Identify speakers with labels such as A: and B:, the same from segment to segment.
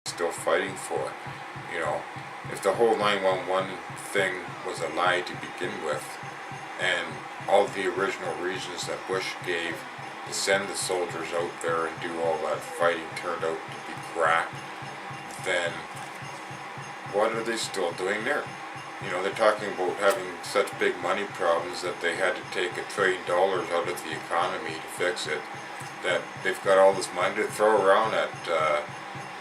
A: still fighting for? You know, if the whole 911 thing was a lie to begin with, and all the original reasons that Bush gave to send the soldiers out there and do all that fighting turned out to be crap, then what are they still doing there? You know, they're talking about having such big money problems that they had to take $1 trillion out of the economy to fix it, that they've got all this money to throw around at,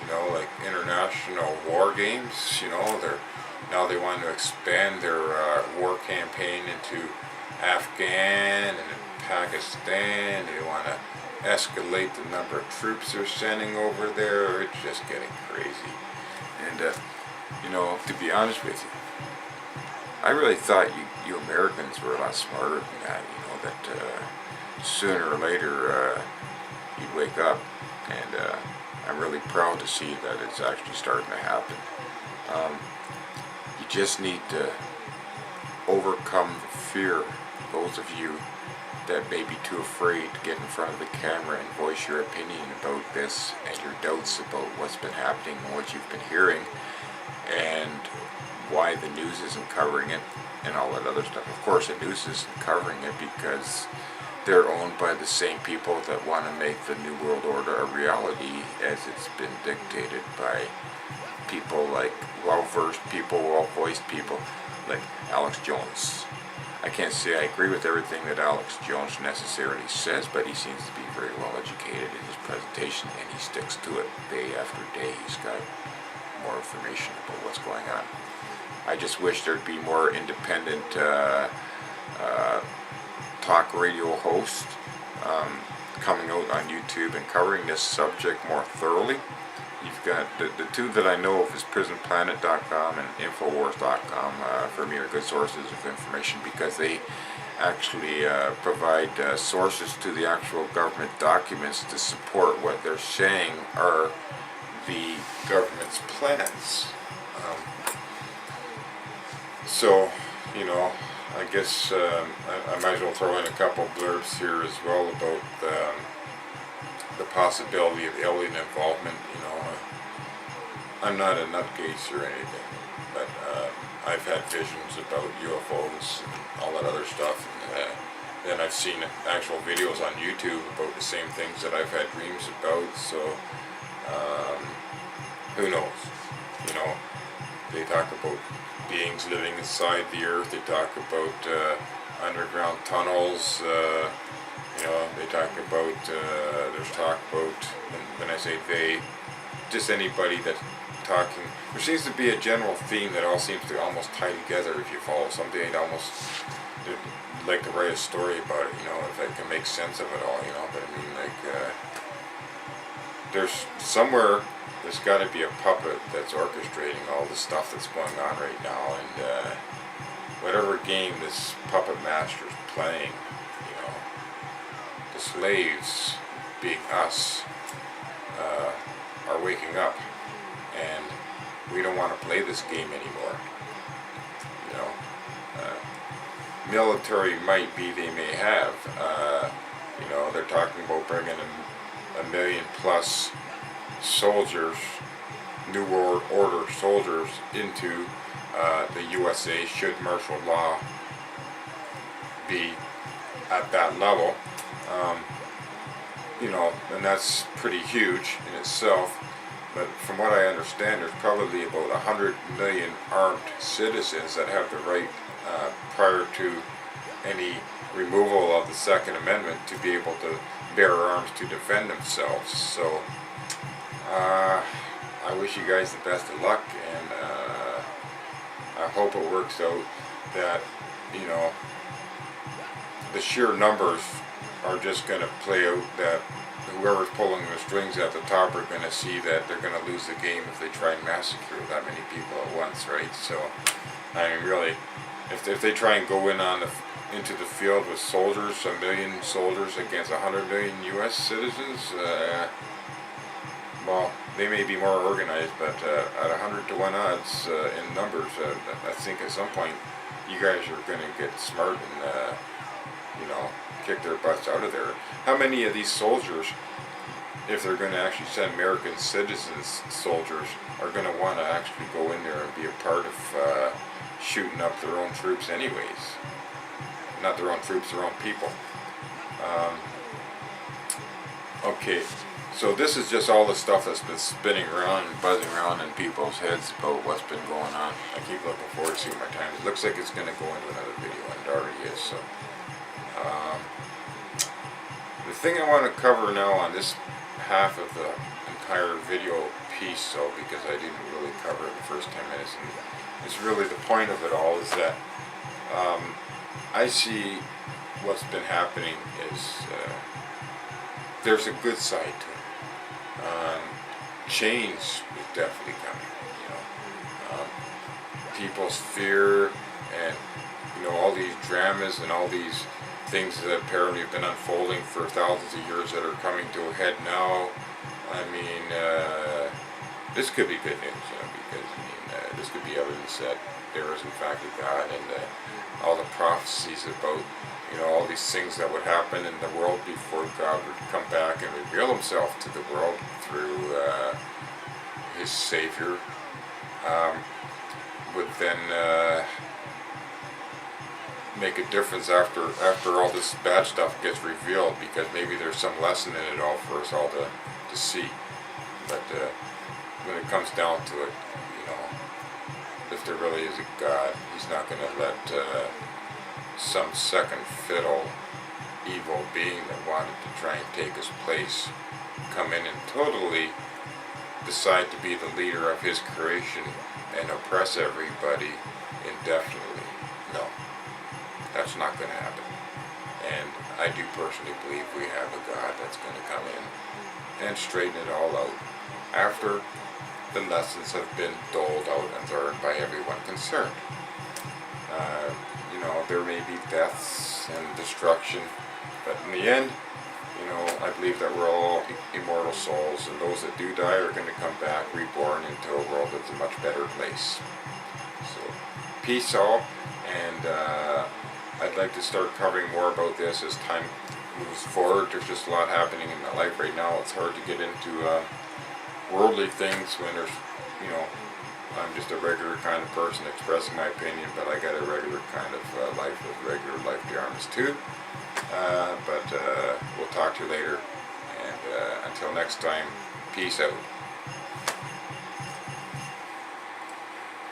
A: you know, like international war games. You know, now they want to expand their war campaign into Afghan and Pakistan. They want to escalate the number of troops they're sending over there. It's just getting crazy. And, you know, to be honest with you, I really thought you Americans were a lot smarter than that, you know, that sooner or later you'd wake up, and I'm really proud to see that it's actually starting to happen. You just need to overcome the fear, those of you that may be too afraid to get in front of the camera and voice your opinion about this and your doubts about what's been happening and what you've been hearing, and why the news isn't covering it and all that other stuff. Of course the news isn't covering it because they're owned by the same people that want to make the New World Order a reality as it's been dictated by people like well-versed people, well-voiced people like Alex Jones. I can't say I agree with everything that Alex Jones necessarily says, but he seems to be very well educated in his presentation, and he sticks to it day after day. He's got more information about what's going on. I just wish there'd be more independent talk radio hosts coming out on YouTube and covering this subject more thoroughly. You've got the two that I know of is prisonplanet.com and Infowars.com. For me are good sources of information because they actually provide sources to the actual government documents to support what they're saying are the government's plans. So, you know, I guess I might as well throw in a couple blurbs here as well about the possibility of alien involvement. You know, I'm not a nutcase or anything, but I've had visions about UFOs and all that other stuff, and then I've seen actual videos on YouTube about the same things that I've had dreams about, so who knows? You know, they talk about beings living inside the earth, they talk about underground tunnels, you know, they talk about, there's talk about, when I say they, just anybody that's talking, there seems to be a general theme that all seems to almost tie together if you follow something. They'd almost like to write a story about it, you know, if I can make sense of it all, you know, but I mean, like, there's somewhere, there's got to be a puppet that's orchestrating all the stuff that's going on right now, and whatever game this puppet master is playing, you know, the slaves, being us, are waking up, and we don't want to play this game anymore. You know, military might be they may have, you know, they're talking about bringing a million plus soldiers, New World Order soldiers into the USA should martial law be at that level. You know, and that's pretty huge in itself, but from what I understand, there's probably about 100 million armed citizens that have the right, prior to any removal of the Second Amendment, to be able to bear arms to defend themselves. So I wish you guys the best of luck, and I hope it works out that, you know, the sheer numbers are just going to play out, that whoever's pulling the strings at the top are going to see that they're going to lose the game if they try and massacre that many people at once, right? So, I mean, really, if they try and go in into the field with soldiers, 1 million soldiers against 100 million U.S. citizens, well, they may be more organized, but at 100 to 1 odds in numbers, I think at some point you guys are going to get smart and, you know, kick their butts out of there. How many of these soldiers if they're going to actually send American citizens, soldiers, are going to want to actually go in there and be a part of shooting up their own troops anyways. Not their own troops, their own people. Okay, so this is just all the stuff that's been spinning around and buzzing around in people's heads about what's been going on. I keep looking forward to seeing my time. It looks like it's going to go into another video, and it already is. So, the thing I want to cover now on this half of the entire video piece, though, because I didn't really cover it in the first 10 minutes, and it's really the point of it all, is that I see what's been happening is there's a good side to it. Change is definitely coming. People's fear and all these dramas and all these things that apparently have been unfolding for thousands of years that are coming to a head now. I mean, this could be good news, because this could be evidence that there is in fact a God, and all the prophecies about all these things that would happen in the world before God would come back and reveal himself to the world through his Savior, would then make a difference after all this bad stuff gets revealed, because maybe there's some lesson in it all for us all to see. But when it comes down to it, if there really is a God, he's not going to let some second fiddle evil being that wanted to try and take his place come in and totally decide to be the leader of his creation and oppress everybody indefinitely. No, that's not going to happen. And I do personally believe we have a God that's going to come in and straighten it all out after the lessons have been doled out and learned by everyone concerned. There may be deaths and destruction, but in the end, I believe that we're all immortal souls, and those that do die are going to come back reborn into a world that's a much better place. So, peace all, and I'd like to start covering more about this as time moves forward. There's just a lot happening in my life right now. It's hard to get into worldly things when there's, I'm just a regular kind of person expressing my opinion, but I got a regular kind of life with regular life dramas too. But we'll talk to you later, and until next time, peace out.